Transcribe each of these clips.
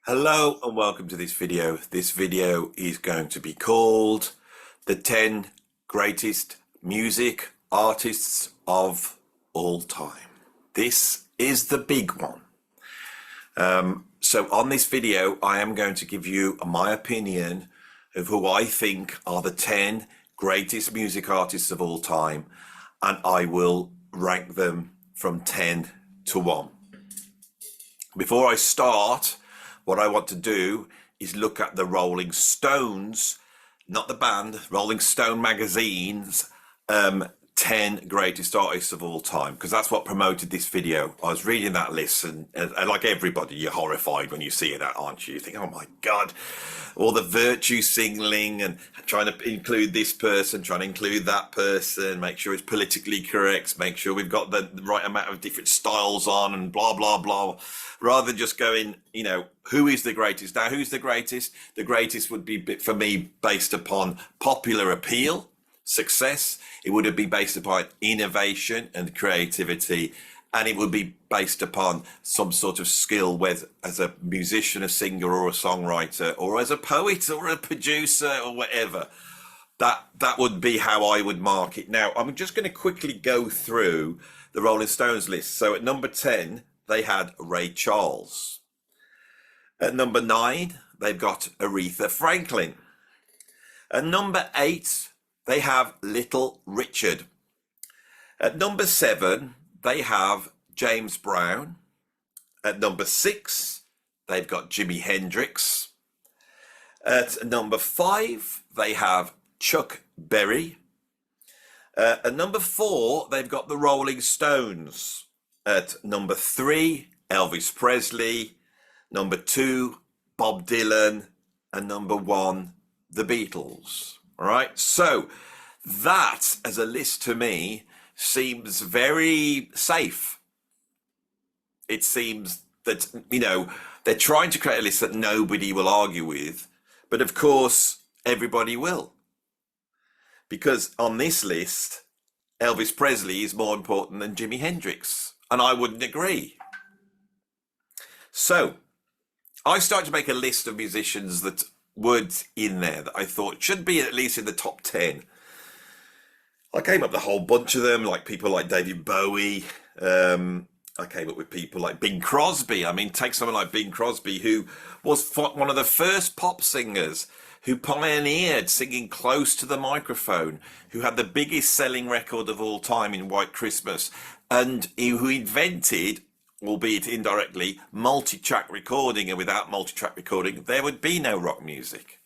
Hello and welcome to this video. This video is going to be called the 10 greatest music artists of all time. This is the big one. So on this video, I am going to give you my opinion of who I think are the 10 greatest music artists of all time, and I will rank them from 10 to 1. Before I start, what I want to do is look at the Rolling Stones, not the band, Rolling Stone magazine's 10 greatest artists of all time, because that's what promoted this video. I was reading that list and like everybody, you're horrified when you see that, aren't you? You think, oh my God, all the virtue signaling and trying to include this person, trying to include that person, make sure it's politically correct, make sure we've got the right amount of different styles on and blah, blah, blah, rather than just going, who is the greatest? Now, who's the greatest? The greatest would be, for me, based upon popular appeal, success. It would be based upon innovation and creativity, and it would be based upon some sort of skill, whether as a musician, a singer, or a songwriter, or as a poet, or a producer, or whatever. That would be how I would mark it. Now, I'm just going to quickly go through the Rolling Stones list. So at number 10, they had Ray Charles. At number 9, they've got Aretha Franklin. At number 8, they have Little Richard. At number 7, they have James Brown. At number 6, they've got Jimi Hendrix. At number 5, they have Chuck Berry. At number 4, they've got the Rolling Stones. At number 3, Elvis Presley. Number 2, Bob Dylan. And number 1, the Beatles. All right, so that as a list to me seems very safe. It seems that, they're trying to create a list that nobody will argue with, but of course, everybody will. Because on this list, Elvis Presley is more important than Jimi Hendrix, and I wouldn't agree. So I started to make a list of musicians that words in there that I thought should be at least in the top 10. I came up with a whole bunch of them, like people like David Bowie. I came up with people like Bing Crosby. I mean, take someone like Bing Crosby, who was one of the first pop singers, who pioneered singing close to the microphone, who had the biggest selling record of all time in White Christmas, and who invented, albeit indirectly, multi-track recording. And without multi-track recording, there would be no rock music.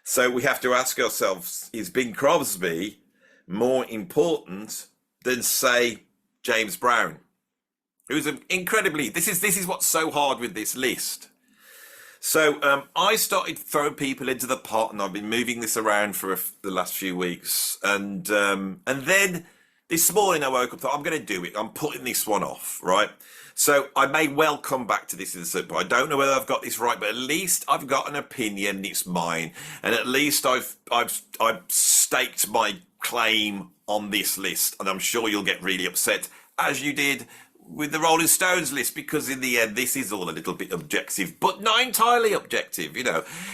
So we have to ask ourselves, is Bing Crosby more important than, say, James Brown, who's incredibly, this is what's so hard with this list. So I started throwing people into the pot, and I've been moving this around for the last few weeks, and then this morning I woke up, thought, I'm going to do it. I'm putting this one off, right? So I may well come back to this in a certain point. I don't know whether I've got this right, but at least I've got an opinion. It's mine, and at least I've staked my claim on this list. And I'm sure you'll get really upset, as you did with the Rolling Stones list, because in the end, this is all a little bit objective, but not entirely objective.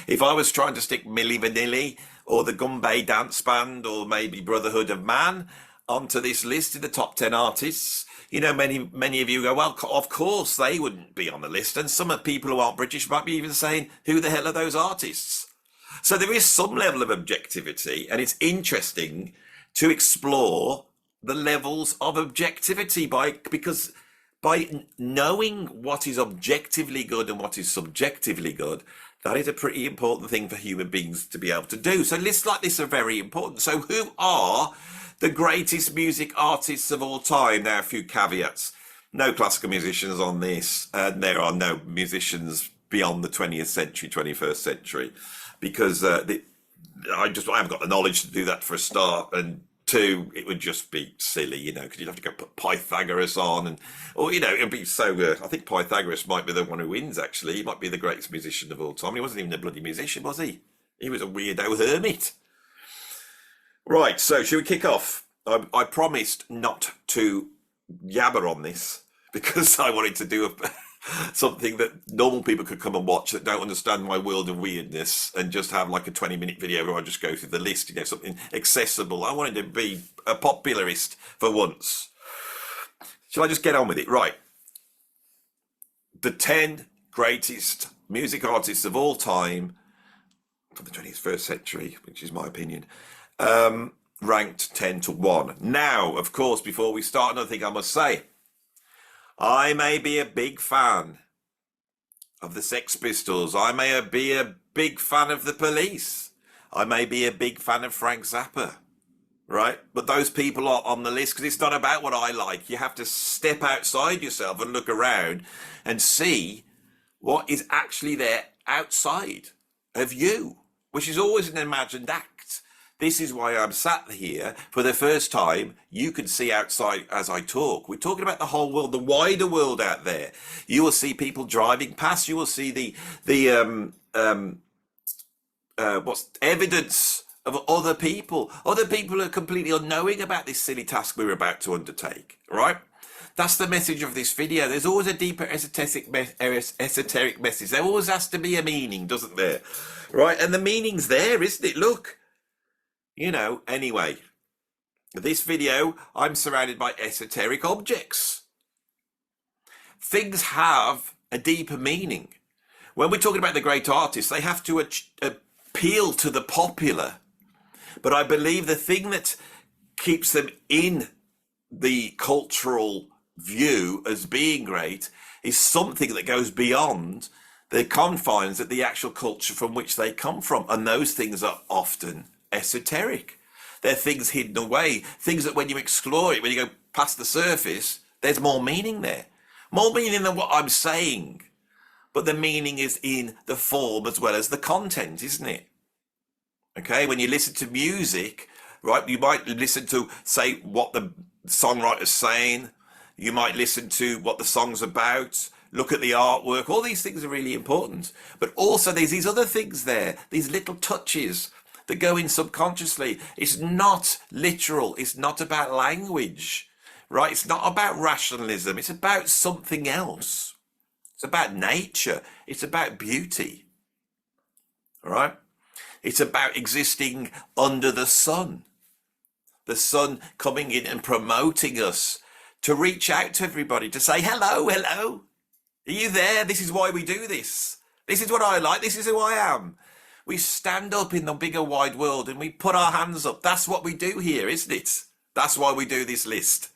If I was trying to stick Milli Vanilli or the Gumbay Dance Band or maybe Brotherhood of Man onto this list in the top 10 artists, many of you go, well, of course they wouldn't be on the list. And some people who aren't British might be even saying, who the hell are those artists? So there is some level of objectivity, and it's interesting to explore the levels of objectivity because by knowing what is objectively good and what is subjectively good, that is a pretty important thing for human beings to be able to do. So lists like this are very important. So who are the greatest music artists of all time? Now, a few caveats. No classical musicians on this, and there are no musicians beyond the 20th century, 21st century, because I haven't got the knowledge to do that, for a start, and two, it would just be silly, because you'd have to go put Pythagoras on, or it'd be so. I think Pythagoras might be the one who wins. Actually, he might be the greatest musician of all time. He wasn't even a bloody musician, was he? He was a weirdo hermit. Right, so should we kick off? I promised not to yabber on this because I wanted to do something that normal people could come and watch that don't understand my world of weirdness, and just have like a 20-minute video where I just go through the list, something accessible. I wanted to be a popularist for once. Shall I just get on with it? Right. The 10 greatest music artists of all time for the 21st century, which is my opinion, ranked 10 to 1. Now, of course, before we start, another thing I must say. I may be a big fan of the Sex Pistols. I may be a big fan of the Police. I may be a big fan of Frank Zappa, right? But those people are on the list because it's not about what I like. You have to step outside yourself and look around and see what is actually there outside of you, which is always an imagined act. This is why I'm sat here for the first time. You can see outside as I talk. We're talking about the whole world, the wider world out there. You will see people driving past. You will see the what's evidence of other people. Other people are completely unknowing about this silly task we're about to undertake, right? That's the message of this video. There's always a deeper esoteric message. There always has to be a meaning, doesn't there? Right? And the meaning's there, isn't it? Look. Anyway, this video, I'm surrounded by esoteric objects. Things have a deeper meaning. When we're talking about the great artists, they have to appeal to the popular. But I believe the thing that keeps them in the cultural view as being great is something that goes beyond the confines of the actual culture from which they come from. And those things are often esoteric. They're things hidden away, things that when you explore it, when you go past the surface, there's more meaning there. More meaning than what I'm saying. But the meaning is in the form as well as the content, isn't it? Okay, when you listen to music, right, you might listen to, say, what the songwriter's saying. You might listen to what the song's about. Look at the artwork. All these things are really important. But also there's these other things there, these little touches that go in subconsciously. It's not literal. It's not about language, right? It's not about rationalism. It's about something else. It's about nature. It's about beauty, all right? It's about existing under the sun coming in and promoting us to reach out to everybody, to say, hello, hello. Are you there? This is why we do this. This is what I like. This is who I am. We stand up in the bigger wide world and we put our hands up. That's what we do here, isn't it? That's why we do this list.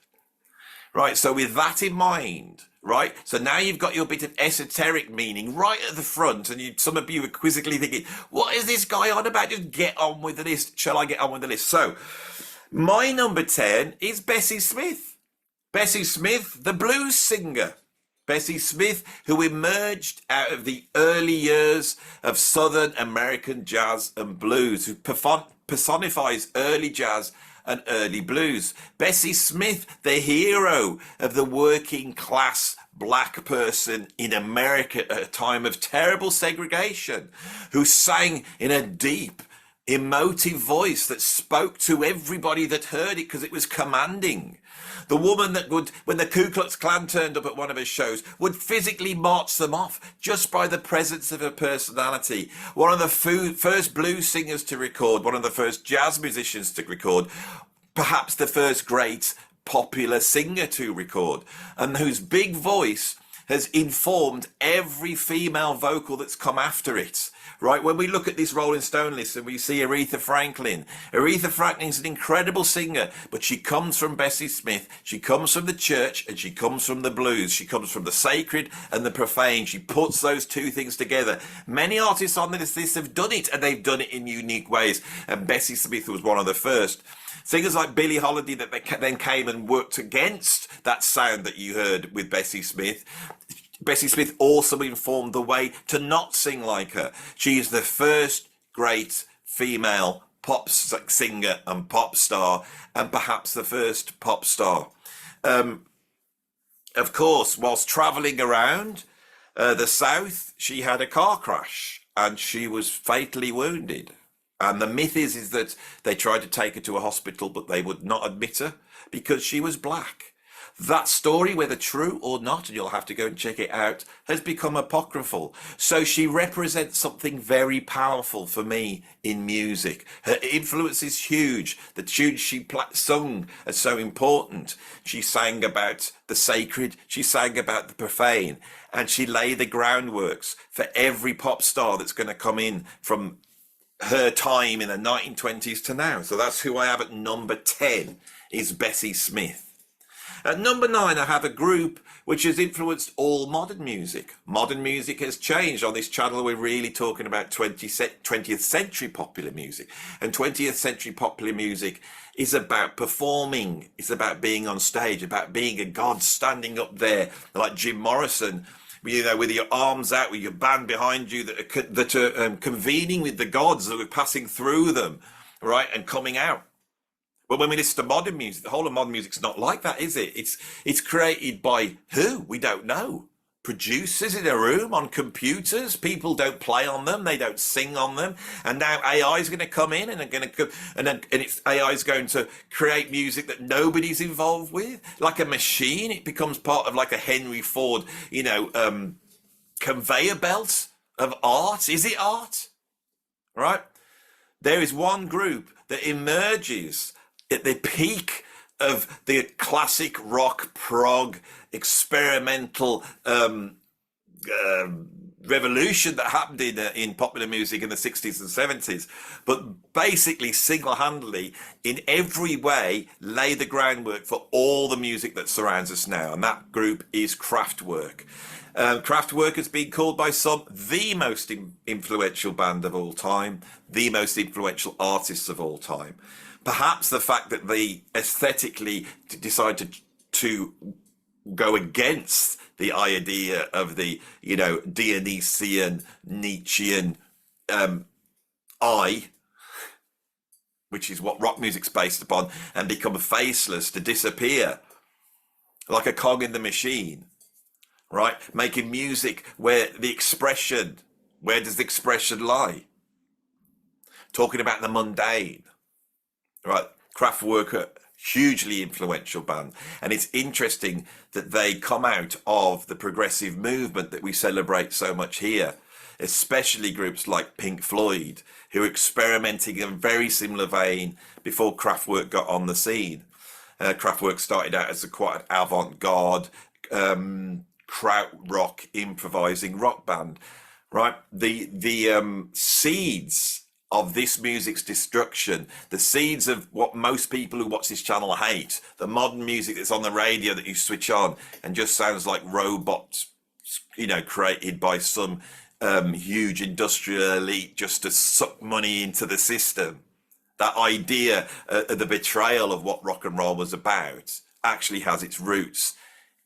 Right, so with that in mind, right, so now you've got your bit of esoteric meaning right at the front, and some of you are quizzically thinking, what is this guy on about? Just get on with the list. Shall I get on with the list? So, my number 10 is Bessie Smith. Bessie Smith, the blues singer. Bessie Smith, who emerged out of the early years of Southern American jazz and blues, who personifies early jazz and early blues. Bessie Smith, the hero of the working class black person in America at a time of terrible segregation, who sang in a deep, emotive voice that spoke to everybody that heard it because it was commanding. The woman that would, when the Ku Klux Klan turned up at one of her shows, would physically march them off just by the presence of her personality. One of the first blues singers to record, one of the first jazz musicians to record, perhaps the first great popular singer to record, and whose big voice has informed every female vocal that's come after it. Right, when we look at this Rolling Stone list and we see Aretha Franklin's an incredible singer, but she comes from Bessie Smith, she comes from the church, and she comes from the blues. She comes from the sacred and the profane. She puts those two things together. Many artists on this list have done it, and they've done it in unique ways, and Bessie Smith was one of the first. Singers like Billie Holiday that then came and worked against that sound that you heard with Bessie Smith. Bessie Smith also informed the way to not sing like her. She is the first great female pop singer and pop star, and perhaps the first pop star. Of course, whilst travelling around the South, she had a car crash and she was fatally wounded. And the myth is that they tried to take her to a hospital, but they would not admit her because she was black. That story, whether true or not, and you'll have to go and check it out, has become apocryphal. So she represents something very powerful for me in music. Her influence is huge. The tunes she sung are so important. She sang about the sacred, she sang about the profane, and she laid the groundworks for every pop star that's going to come in from her time in the 1920s to now. So that's who I have at number 10, is Bessie Smith. At number 9, I have a group which has influenced all modern music. Modern music has changed. On this channel, we're really talking about 20th century popular music. And 20th century popular music is about performing. It's about being on stage, about being a god standing up there like Jim Morrison, you know, with your arms out, with your band behind you that are convening with the gods that are passing through them, right, and coming out. But when we listen to modern music, the whole of modern music's not like that, is it? It's created by who? We don't know. Producers in a room on computers. People don't play on them. They don't sing on them. And now AI is going to come in and AI is going to create music that nobody's involved with, like a machine. It becomes part of like a Henry Ford, conveyor belt of art. Is it art? Right? There is one group that emerges at the peak of the classic rock, prog, experimental revolution that happened in popular music in the 60s and 70s, but basically single-handedly in every way lay the groundwork for all the music that surrounds us now, and that group is Kraftwerk. Kraftwerk has been called by some the most influential band of all time, the most influential artists of all time. Perhaps the fact that they aesthetically decided to go against the idea of the, Dionysian, Nietzschean I, which is what rock music's based upon, and become faceless, to disappear like a cog in the machine, right? Making music where does the expression lie? Talking about the mundane. Right, Kraftwerk, a hugely influential band, and it's interesting that they come out of the progressive movement that we celebrate so much here, especially groups like Pink Floyd, who are experimenting in a very similar vein before Kraftwerk got on the scene. Kraftwerk started out as a quite avant-garde krautrock improvising rock band, right? The seeds of this music's destruction, the seeds of what most people who watch this channel hate, the modern music that's on the radio that you switch on and just sounds like robots, created by some huge industrial elite just to suck money into the system. That idea of the betrayal of what rock and roll was about actually has its roots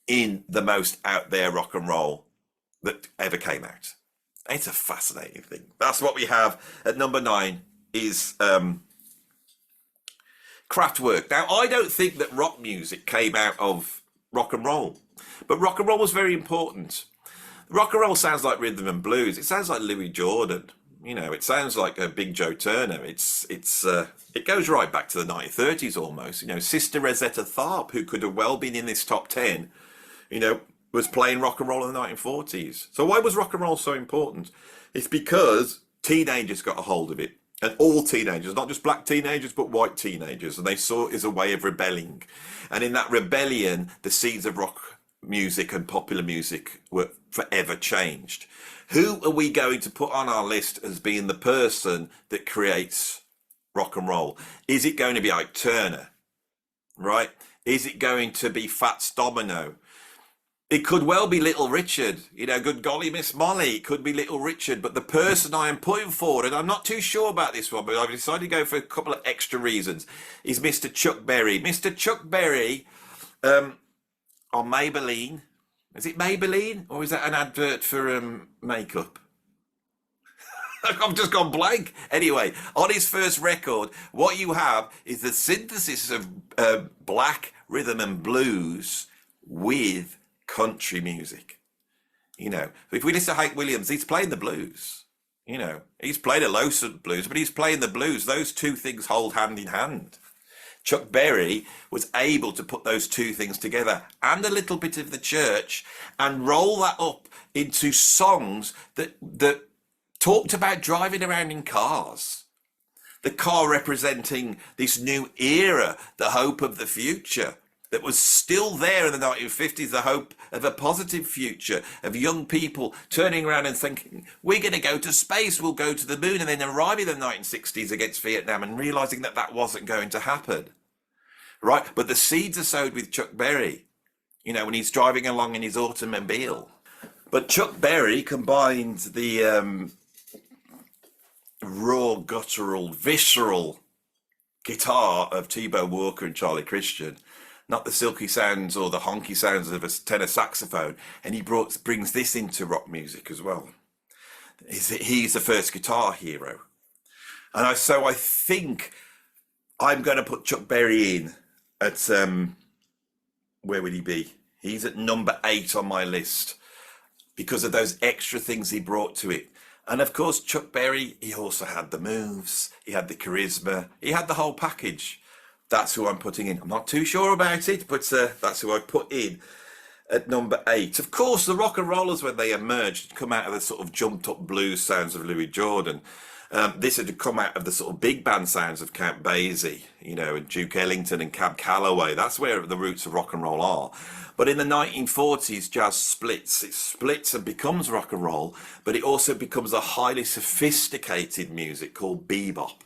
in the most out there rock and roll that ever came out. It's a fascinating thing. That's what we have at number 9 is Kraftwerk. Now, I don't think that rock music came out of rock and roll, but rock and roll was very important. Rock and roll sounds like rhythm and blues. It sounds like Louis Jordan. It sounds like a Big Joe Turner. It goes right back to the 1930s almost. Sister Rosetta Tharpe, who could have well been in this top 10, was playing rock and roll in the 1940s. So why was rock and roll so important? It's because teenagers got a hold of it. And all teenagers, not just black teenagers, but white teenagers. And they saw it as a way of rebelling. And in that rebellion, the seeds of rock music and popular music were forever changed. Who are we going to put on our list as being the person that creates rock and roll? Is it going to be Ike Turner? Right? Is it going to be Fats Domino? It could well be Little Richard, good golly, Miss Molly, it could be Little Richard, but the person I am putting forward, and I'm not too sure about this one, but I've decided to go for a couple of extra reasons, is Mr. Chuck Berry. Mr. Chuck Berry on Maybelline. Is it Maybelline, or is that an advert for makeup? I've just gone blank. Anyway, on his first record, what you have is the synthesis of black rhythm and blues with country music. If we listen to Hank Williams, he's playing the blues. He's played a low blues, but he's playing the blues. Those two things hold hand in hand. Chuck Berry was able to put those two things together and a little bit of the church and roll that up into songs that talked about driving around in cars. The car representing this new era, the hope of the future that was still there in the 1950s, the hope of a positive future, of young people turning around and thinking, we're going to go to space, we'll go to the moon, and then arriving in the 1960s against Vietnam and realizing that that wasn't going to happen. Right? But the seeds are sowed with Chuck Berry, you know, when he's driving along in his automobile. But Chuck Berry combined the raw, guttural, visceral guitar of T-Bone Walker and Charlie Christian, not the silky sounds or the honky sounds of a tenor saxophone, and he brings this into rock music as well. He's the first guitar hero. And so I think I'm going to put Chuck Berry in at, where would he be? He's at number 8 on my list because of those extra things he brought to it. And of course, Chuck Berry, he also had the moves, he had the charisma, he had the whole package. That's who I'm putting in. I'm not too sure about it, but that's who I put in at number 8. Of course, the rock and rollers, when they emerged, had come out of the sort of jumped up blues sounds of Louis Jordan. This had come out of the sort of big band sounds of Count Basie, you know, and Duke Ellington and Cab Calloway. That's where the roots of rock and roll are. But in the 1940s, jazz splits. It splits and becomes rock and roll, but it also becomes a highly sophisticated music called bebop.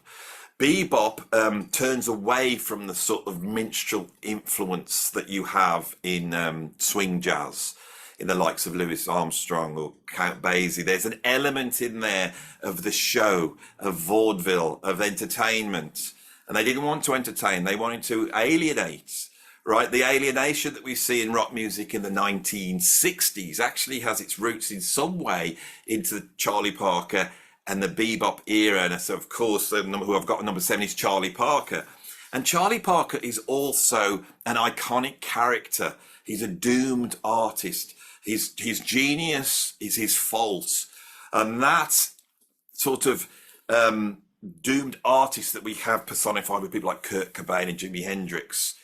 Bebop turns away from the sort of minstrel influence that you have in swing jazz, in the likes of Louis Armstrong or Count Basie. There's an element in there of the show, of vaudeville, of entertainment. And they didn't want to entertain, they wanted to alienate, right? The alienation that we see in rock music in the 1960s actually has its roots in some way into Charlie Parker and the bebop era. And so, of course, who I've got at number 7 is Charlie Parker. And Charlie Parker is also an iconic character. He's a doomed artist. His genius is his fault. And that sort of doomed artist that we have personified with people like Kurt Cobain and Jimi Hendrix.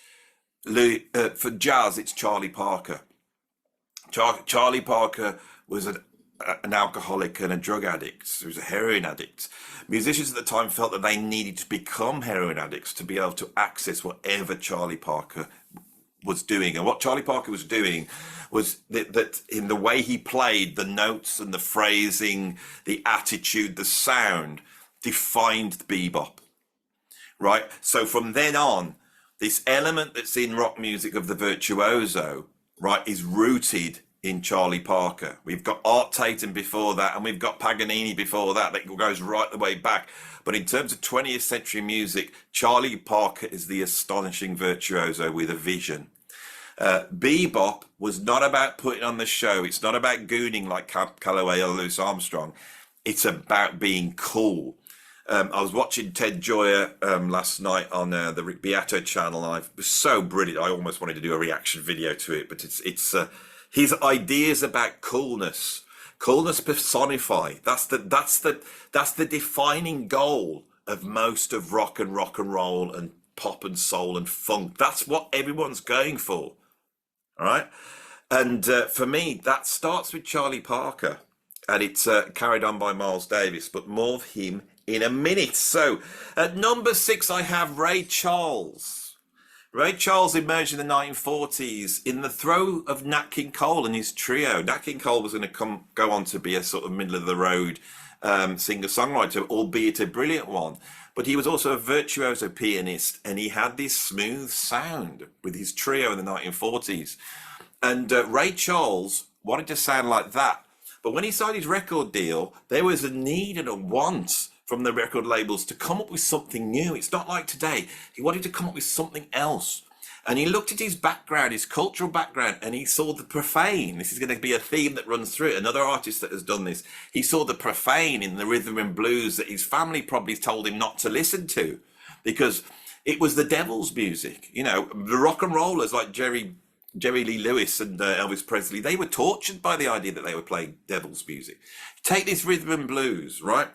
For jazz, it's Charlie Parker. Charlie Parker was an alcoholic and a drug addict. He was a heroin addict. Musicians at the time felt that they needed to become heroin addicts to be able to access whatever Charlie Parker was doing. And what Charlie Parker was doing was that in the way he played, the notes and the phrasing, the attitude, the sound defined bebop, right? So from then on, this element that's in rock music of the virtuoso, right, is rooted in Charlie Parker. We've got Art Tatum before that, and we've got Paganini before that. That goes right the way back. But in terms of 20th century music, Charlie Parker is the astonishing virtuoso with a vision. Bebop was not about putting on the show. It's not about gooning like Calloway or Louis Armstrong. It's about being cool. I was watching Ted Gioia last night on the Rick Beato channel, and it was so brilliant. I almost wanted to do a reaction video to it, but it's his ideas about coolness personified. That's the defining goal of most of rock and roll and pop and soul and funk. That's what everyone's going for, all right? And for me, that starts with Charlie Parker, and it's carried on by Miles Davis, but more of him in a minute. So at number 6, I have Ray Charles. Ray Charles emerged in the 1940s in the throe of Nat King Cole and his trio. Nat King Cole was going to go on to be a sort of middle-of-the-road singer-songwriter, albeit a brilliant one. But he was also a virtuoso pianist, and he had this smooth sound with his trio in the 1940s. And Ray Charles wanted to sound like that. But when he signed his record deal, there was a need and a want from the record labels to come up with something new. It's not like today. He wanted to come up with something else. And he looked at his background, his cultural background, and he saw the profane. This is going to be a theme that runs through it. Another artist that has done this. He saw the profane in the rhythm and blues that his family probably told him not to listen to because it was the devil's music. You know, the rock and rollers like Jerry Lee Lewis and Elvis Presley, they were tortured by the idea that they were playing devil's music. Take this rhythm and blues, right?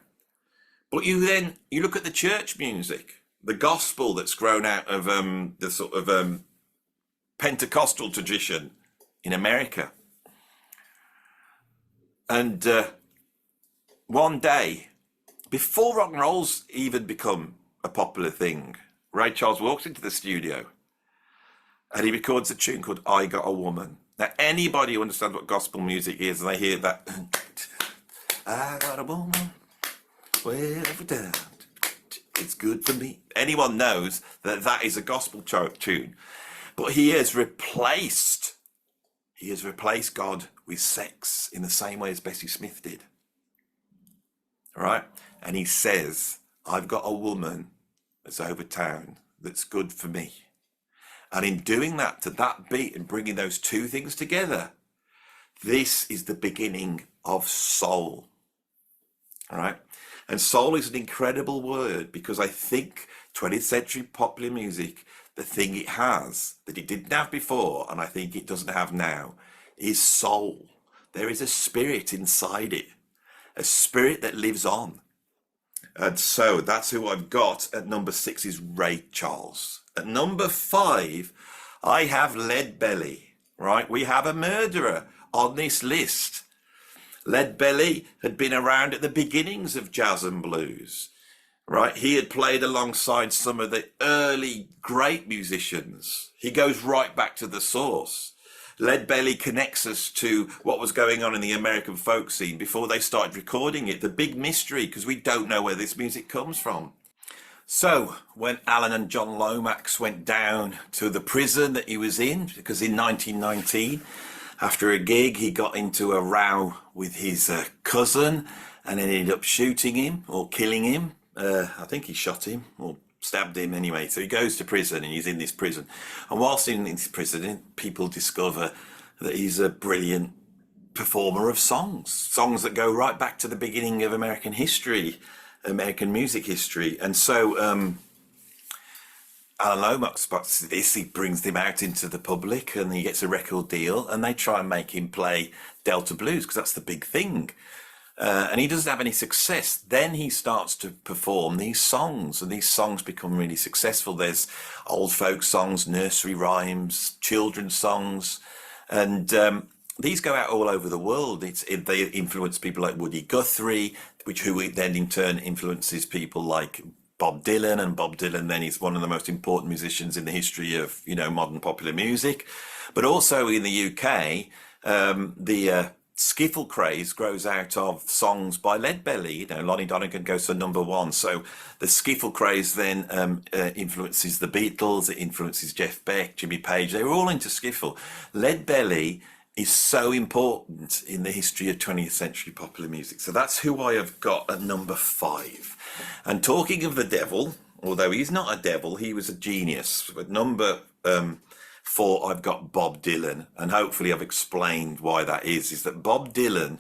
But you look at the church music, the gospel that's grown out of the sort of Pentecostal tradition in America. And one day, before rock and roll's even become a popular thing, Ray Charles walks into the studio and he records a tune called I Got a Woman. Now, anybody who understands what gospel music is, and they hear that, I got a woman, wherever down, it's good for me. Anyone knows that that is a gospel tune. But he has replaced God with sex in the same way as Bessie Smith did. All right? And he says, I've got a woman that's over town that's good for me. And in doing that to that beat and bringing those two things together, this is the beginning of soul. All right? And soul is an incredible word because I think 20th century popular music, the thing it has that it didn't have before, and I think it doesn't have now, is soul. There is a spirit inside it, a spirit that lives on. And so that's who I've got at number 6 is Ray Charles. At number 5, I have Leadbelly, right? We have a murderer on this list. Leadbelly had been around at the beginnings of jazz and blues, right? He had played alongside some of the early great musicians. He goes right back to the source. Leadbelly connects us to what was going on in the American folk scene before they started recording it. The big mystery, because we don't know where this music comes from. So when Alan and John Lomax went down to the prison that he was in, because in 1919, after a gig, he got into a row with his cousin and then ended up shooting him or killing him. I think he shot him or stabbed him anyway. So he goes to prison and he's in this prison. And whilst in this prison, people discover that he's a brilliant performer of songs that go right back to the beginning of American history, American music history. And so Alan Lomax spots this, he brings him out into the public and he gets a record deal and they try and make him play Delta blues because that's the big thing. And he doesn't have any success. Then he starts to perform these songs and these songs become really successful. There's old folk songs, nursery rhymes, children's songs, and these go out all over the world. They influence people like Woody Guthrie, who then in turn influences people like Bob Dylan, and Bob Dylan then is one of the most important musicians in the history of modern popular music. But also in the UK, the skiffle craze grows out of songs by Leadbelly. Lonnie Donegan goes to number 1. So the skiffle craze then influences the Beatles, it influences Jeff Beck, Jimmy Page. They were all into skiffle. Leadbelly is so important in the history of 20th century popular music. So that's who I have got at number 5. And talking of the devil, although he's not a devil, he was a genius. At number 4, I've got Bob Dylan, and hopefully I've explained why that is that Bob Dylan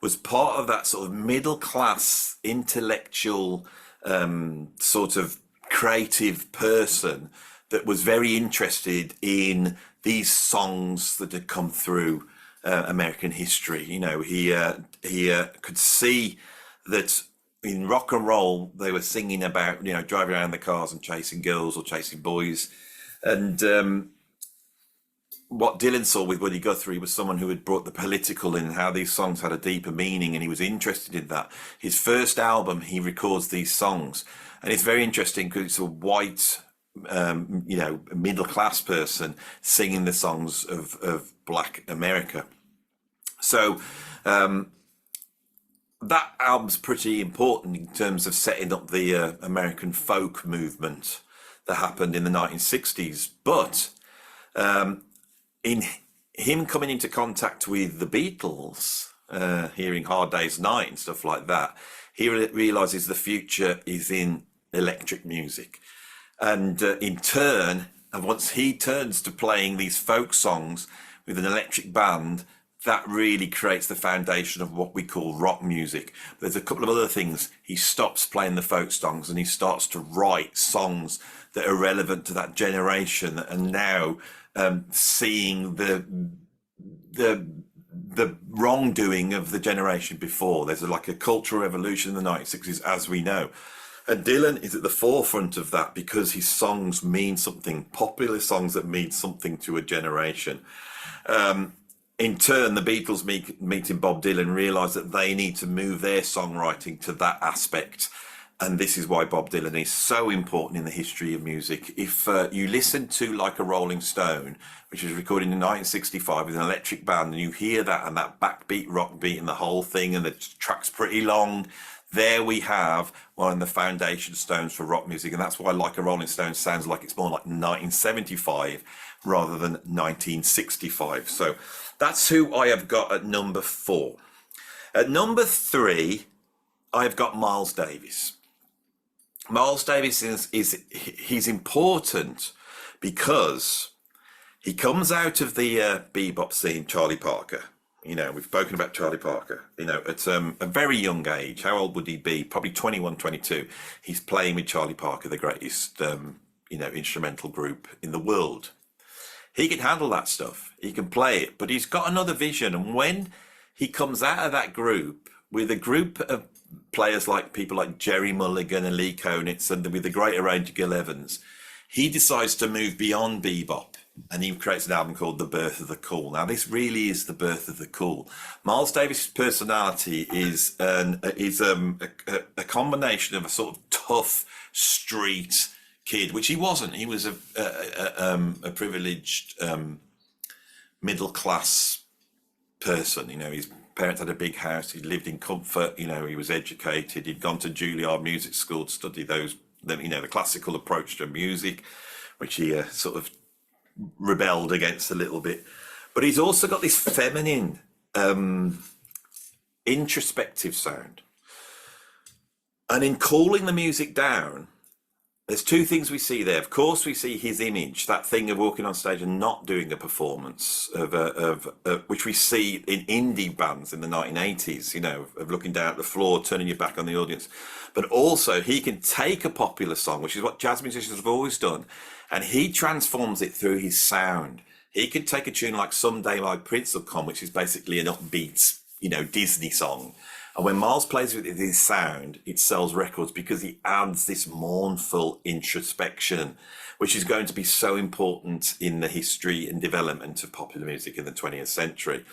was part of that sort of middle class, intellectual, sort of creative person that was very interested in these songs that had come through American history. He could see that in rock and roll, they were singing about, driving around the cars and chasing girls or chasing boys. And what Dylan saw with Woody Guthrie was someone who had brought the political in, how these songs had a deeper meaning, and he was interested in that. His first album, he records these songs. And it's very interesting because it's a white, middle-class person singing the songs of Black America. So that album's pretty important in terms of setting up the American folk movement that happened in the 1960s. But in him coming into contact with the Beatles, hearing Hard Day's Night and stuff like that, he realizes the future is in electric music. And in turn, and once he turns to playing these folk songs with an electric band, that really creates the foundation of what we call rock music. There's a couple of other things. He stops playing the folk songs and he starts to write songs that are relevant to that generation, and now seeing the wrongdoing of the generation before. There's like a cultural revolution in the 1960s, as we know. And Dylan is at the forefront of that because his songs mean something, popular songs that mean something to a generation. In turn, the Beatles meeting Bob Dylan realised that they need to move their songwriting to that aspect. And this is why Bob Dylan is so important in the history of music. If you listen to Like a Rolling Stone, which was recorded in 1965 with an electric band, and you hear that and that backbeat rock beat and the whole thing, and the track's pretty long, there we have one of the foundation stones for rock music. And that's why Like a Rolling Stone sounds like it's more like 1975 rather than 1965. So that's who I have got at number 4. At number 3, I've got Miles Davis. Miles Davis he's important because he comes out of the bebop scene, Charlie Parker. You know, we've spoken about Charlie Parker. You know, at a very young age, how old would he be? Probably 21, 22. He's playing with Charlie Parker, the greatest, instrumental group in the world. He can handle that stuff. He can play it, but he's got another vision. And when he comes out of that group with a group of players like people like Jerry Mulligan and Lee Konitz, and with the greater range of Gil Evans, he decides to move beyond bebop, and he creates an album called The Birth of the Cool. Now, this really is the birth of the cool. Miles Davis' personality is a combination of a sort of tough street kid, which he wasn't. He was a privileged middle class person. You know, his parents had a big house. He lived in comfort. You know, he was educated. He'd gone to Juilliard Music School to study the classical approach to music, which he sort of rebelled against a little bit. But he's also got this feminine, introspective sound. And in cooling the music down, there's two things we see there. Of course, we see his image, that thing of walking on stage and not doing a performance of which we see in indie bands in the 1980s, you know, of looking down at the floor, turning your back on the audience. But also he can take a popular song, which is what jazz musicians have always done, and he transforms it through his sound. He could take a tune like Someday My Prince Will Come, which is basically an upbeat, you know, Disney song. And when Miles plays with his sound, it sells records because he adds this mournful introspection, which is going to be so important in the history and development of popular music in the 20th century.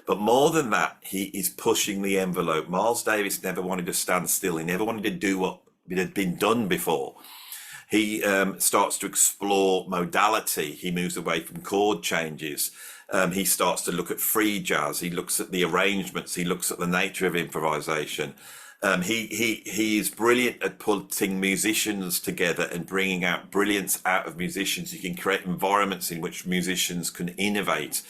But more than that, he is pushing the envelope. Miles Davis never wanted to stand still. He never wanted to do what had been done before. He starts to explore modality. He moves away from chord changes. He starts to look at free jazz. He looks at the arrangements. He looks at the nature of improvisation. He is brilliant at putting musicians together and bringing out brilliance out of musicians. He can create environments in which musicians can innovate.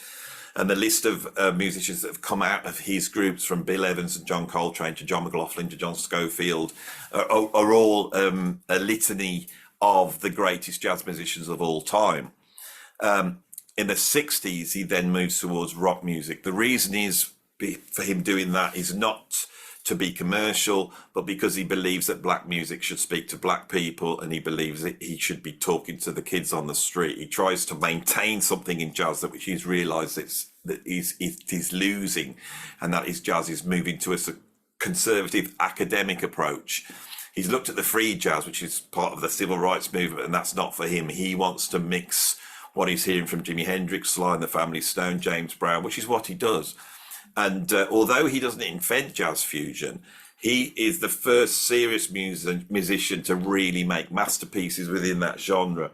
And the list of musicians that have come out of his groups, from Bill Evans and John Coltrane to John McLaughlin to John Scofield, are all a litany of the greatest jazz musicians of all time. In the 60s, he then moves towards rock music. The reason is for him doing that is not to be commercial, but because he believes that black music should speak to black people, and he believes that he should be talking to the kids on the street. He tries to maintain something in jazz that which he's realised that he's losing, and that is jazz is moving to a conservative academic approach. He's looked at the free jazz, which is part of the civil rights movement, and that's not for him. He wants to mix what he's hearing from Jimi Hendrix, Sly and the Family Stone, James Brown, which is what he does. And although he doesn't invent jazz fusion, he is the first serious musician to really make masterpieces within that genre.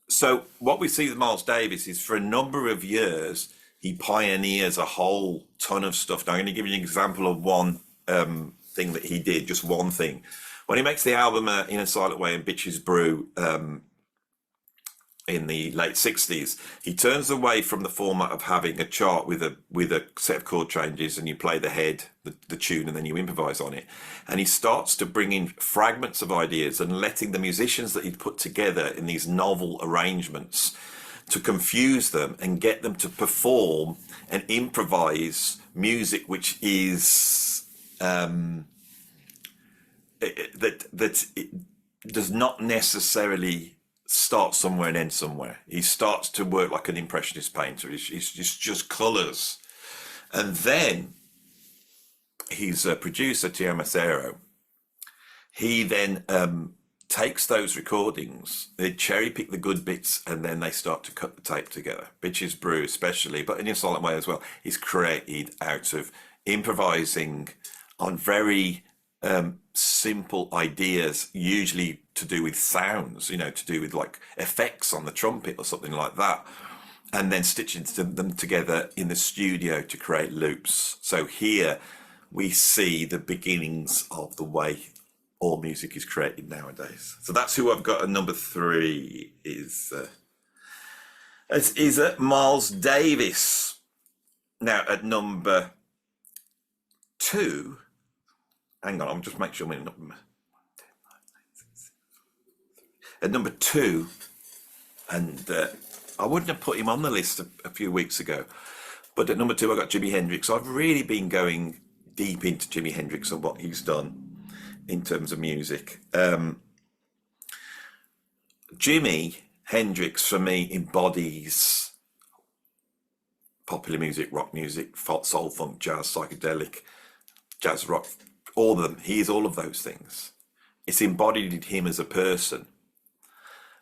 So what we see with Miles Davis is, for a number of years, he pioneers a whole ton of stuff. Now, I'm going to give you an example of one thing that he did, just one thing. When he makes the album In a Silent Way and Bitches Brew, in the late 60s, he turns away from the format of having a chart with a set of chord changes, and you play the head, the tune, and then you improvise on it. And he starts to bring in fragments of ideas and letting the musicians that he'd put together in these novel arrangements to confuse them and get them to perform and improvise music which is that it does not necessarily start somewhere and end somewhere. He starts to work like an impressionist painter. It's just colours. And then his producer, Tio Macero, He then takes those recordings, they cherry pick the good bits, and then they start to cut the tape together. Bitches Brew, especially, but in a silent way as well, is created out of improvising on very simple ideas, usually to do with sounds, to do with like effects on the trumpet or something like that, and then stitching them together in the studio to create loops. So here we see the beginnings of the way all music is created nowadays. So that's who I've got at number 3 is Miles Davis. Now at number 2, hang on, I'll just make sure we're not. At number 2, and I wouldn't have put him on the list a few weeks ago, but at number 2 I got Jimi Hendrix. I've really been going deep into Jimi Hendrix and what he's done in terms of music. Jimi Hendrix for me embodies popular music, rock music, soul, funk, jazz, psychedelic, jazz, rock, all of them. He is all of those things. It's embodied in him as a person.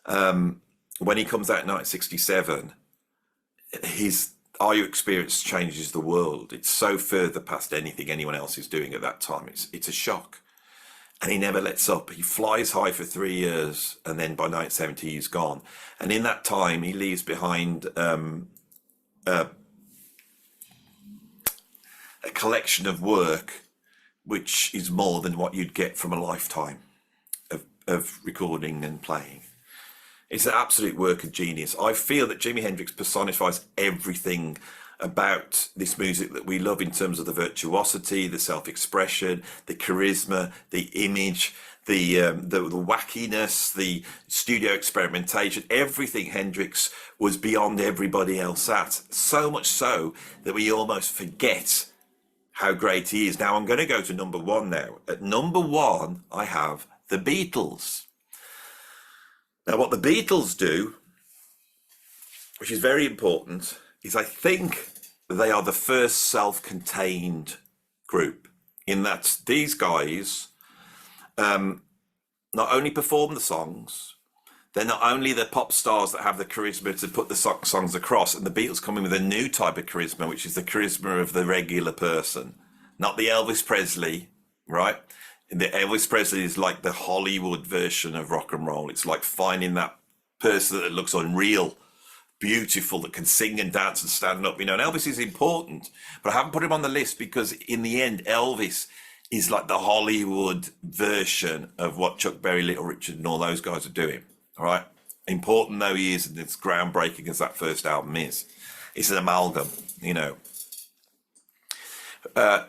When he comes out in 1967, his Are You Experience changes the world. It's so further past anything anyone else is doing at that time. It's a shock. And he never lets up. He flies high for 3 years, and then by 1970 he's gone. And in that time, he leaves behind a collection of work which is more than what you'd get from a lifetime of recording and playing. It's an absolute work of genius. I feel that Jimi Hendrix personifies everything about this music that we love in terms of the virtuosity, the self-expression, the charisma, the image, the wackiness, the studio experimentation. Everything Hendrix was beyond everybody else at. So much so that we almost forget how great he is. Now I'm going to go to number 1 now. At number 1, I have the Beatles. Now what the Beatles do, which is very important, is I think they are the first self-contained group, in that these guys not only perform the songs, they're not only the pop stars that have the charisma to put the songs across, and the Beatles come in with a new type of charisma, which is the charisma of the regular person, not the Elvis Presley, right? The Elvis Presley is like the Hollywood version of rock and roll. It's like finding that person that looks unreal, beautiful, that can sing and dance and stand up. And Elvis is important, but I haven't put him on the list because in the end, Elvis is like the Hollywood version of what Chuck Berry, Little Richard and all those guys are doing. All right. Important though he is, and it's groundbreaking as that first album is. It's an amalgam, The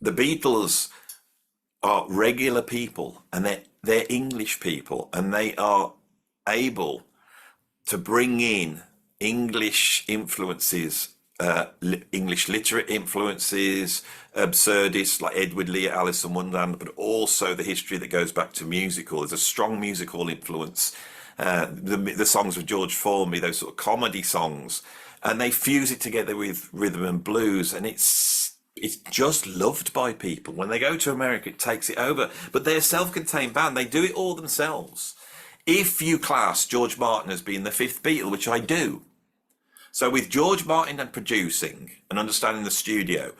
Beatles are regular people, and they're English people, and they are able to bring in English influences, English literate influences, absurdists like Edward Lee at Alice in Wonderland, but also the history that goes back to musical. There's a strong musical influence. The songs of George Formby, those sort of comedy songs, and they fuse it together with rhythm and blues, and it's just loved by people. When they go to America, it takes it over. But they're a self-contained band. They do it all themselves. If you class George Martin as being the 5th Beatle, which I do. So with George Martin and producing and understanding the studio,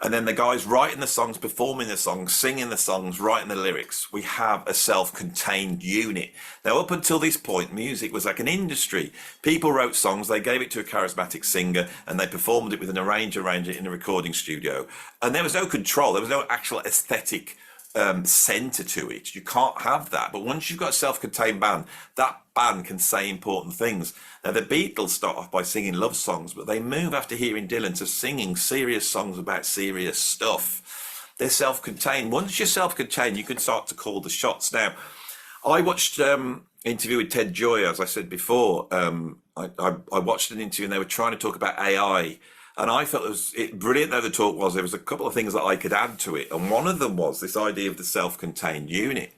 and then the guys writing the songs, performing the songs, singing the songs, writing the lyrics, we have a self-contained unit. Now, up until this point, music was like an industry. People wrote songs, they gave it to a charismatic singer, and they performed it with an arranger in a recording studio. And there was no control. There was no actual aesthetic center to it. You can't have that. But once you've got a self-contained band, that band can say important things. Now the Beatles start off by singing love songs, but they move after hearing Dylan to singing serious songs about serious stuff. They're self-contained. Once you're self-contained, you can start to call the shots. Now I watched interview with Ted Joy, as I said before. I watched an interview and they were trying to talk about AI. And I felt brilliant though the talk was, there was a couple of things that I could add to it. And one of them was this idea of the self-contained unit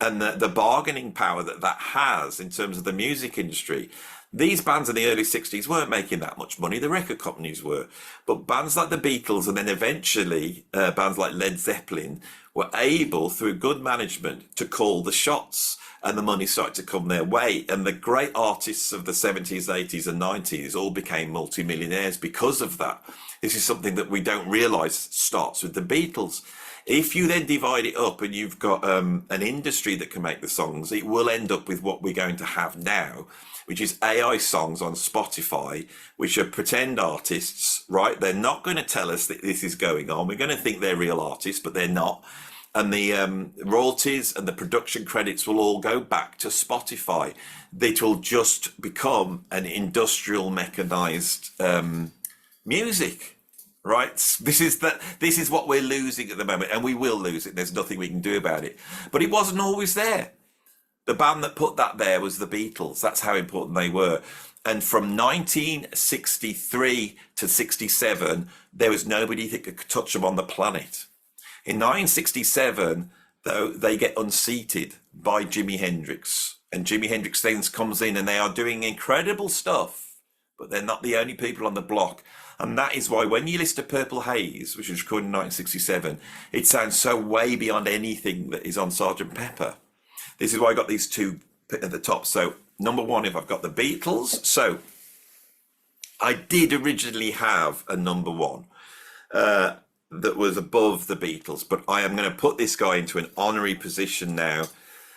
and the bargaining power that has in terms of the music industry. These bands in the early 60s weren't making that much money. The record companies were. But bands like the Beatles and then eventually bands like Led Zeppelin were able, through good management, to call the shots. And the money started to come their way. And the great artists of the 70s, 80s and 90s all became multimillionaires because of that. This is something that we don't realise starts with the Beatles. If you then divide it up and you've got an industry that can make the songs, it will end up with what we're going to have now, which is AI songs on Spotify, which are pretend artists, right? They're not going to tell us that this is going on. We're going to think they're real artists, but they're not. And the royalties and the production credits will all go back to Spotify. It will just become an industrial mechanized music, right? This is what we're losing at the moment, and we will lose it. There's nothing we can do about it. But it wasn't always there. The band that put that there was the Beatles. That's how important they were. And from 1963 to 67, there was nobody that could touch them on the planet. In 1967, though, they get unseated by Jimi Hendrix. And Jimi Hendrix then comes in and they are doing incredible stuff, but they're not the only people on the block. And that is why when you listen to Purple Haze, which was recorded in 1967, it sounds so way beyond anything that is on Sgt. Pepper. This is why I got these two at the top. So number one, if I've got the Beatles. So I did originally have a number one. That was above the Beatles, but I am going to put this guy into an honorary position now.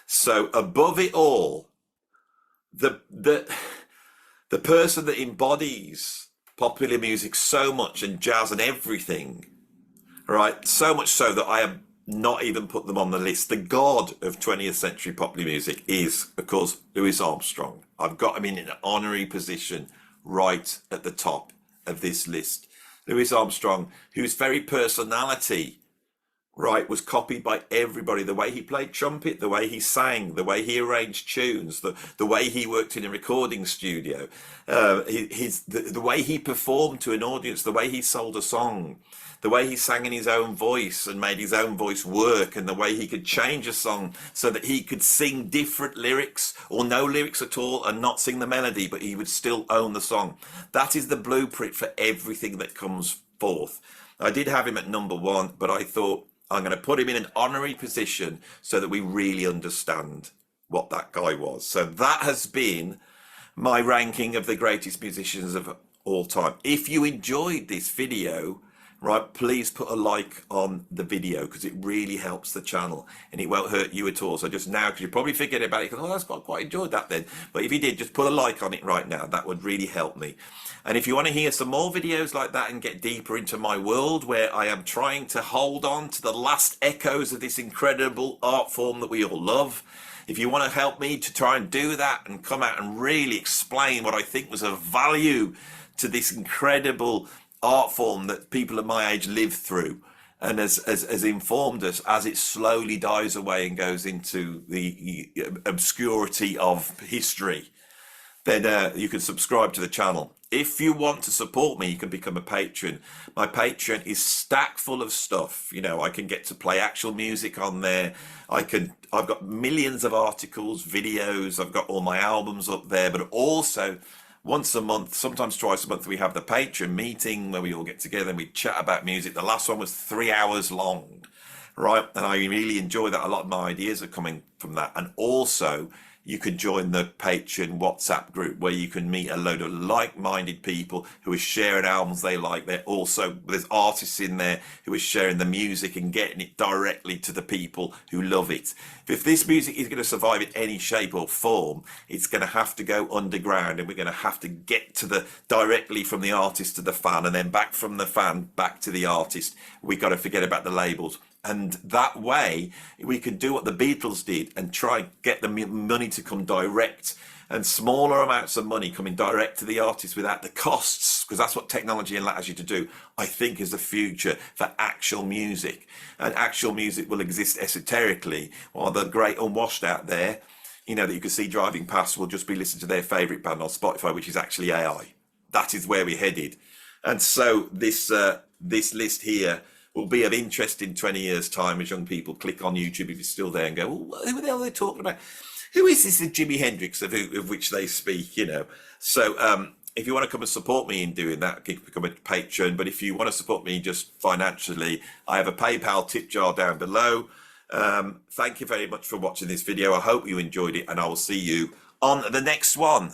So above it all, the person that embodies popular music so much and jazz and everything, right? So much so that I have not even put them on the list. The god of 20th century popular music is, of course, Louis Armstrong. I've got him in an honorary position right at the top of this list. Louis Armstrong, whose very personality, right, was copied by everybody. The way he played trumpet, the way he sang, the way he arranged tunes, the way he worked in a recording studio, the way he performed to an audience, the way he sold a song, the way he sang in his own voice and made his own voice work, and the way he could change a song so that he could sing different lyrics or no lyrics at all and not sing the melody, but he would still own the song. That is the blueprint for everything that comes forth. I did have him at number one, but I thought I'm going to put him in an honorary position so that we really understand what that guy was. So that has been my ranking of the greatest musicians of all time. If you enjoyed this video, right, please put a like on the video because it really helps the channel and it won't hurt you at all. So just now, because you're probably forgetting about it, because, oh, that's quite enjoyed that then. But if you did, just put a like on it right now. That would really help me. And if you want to hear some more videos like that and get deeper into my world, where I am trying to hold on to the last echoes of this incredible art form that we all love, if you want to help me to try and do that and come out and really explain what I think was of value to this incredible art form that people of my age live through and has informed us as it slowly dies away and goes into the obscurity of history, then you can subscribe to the channel. If you want to support me, you can become a patron. My Patreon is stacked full of stuff. You know, I can get to play actual music on there. I've got millions of articles, videos. I've got all my albums up there, but also once a month, sometimes twice a month, we have the Patreon meeting where we all get together and we chat about music. The last one was 3 hours long, right? And I really enjoy that. A lot of my ideas are coming from that. And also, you could join the Patreon WhatsApp group where you can meet a load of like-minded people who are sharing albums they like. There's artists in there who are sharing the music and getting it directly to the people who love it. If this music is going to survive in any shape or form, it's going to have to go underground, and we're going to have to get to directly from the artist to the fan, and then back from the fan back to the artist. We've got to forget about the labels. And that way, we can do what the Beatles did and try and get the money to come direct, and smaller amounts of money coming direct to the artist without the costs, because that's what technology allows you to do, I think is the future for actual music. And actual music will exist esoterically, while the great unwashed out there, you know, that you can see driving past, will just be listening to their favourite band on Spotify, which is actually AI. That is where we're headed. And so this list here will be of interest in 20 years' time as young people click on YouTube, if it's still there, and go, well, who the hell are they talking about? who is this Jimi Hendrix of which they speak, you know? So if you want to come and support me in doing that, you can become a patron. But if you want to support me just financially, I have a PayPal tip jar down below. Thank you very much for watching this video. I hope you enjoyed it, and I will see you on the next one.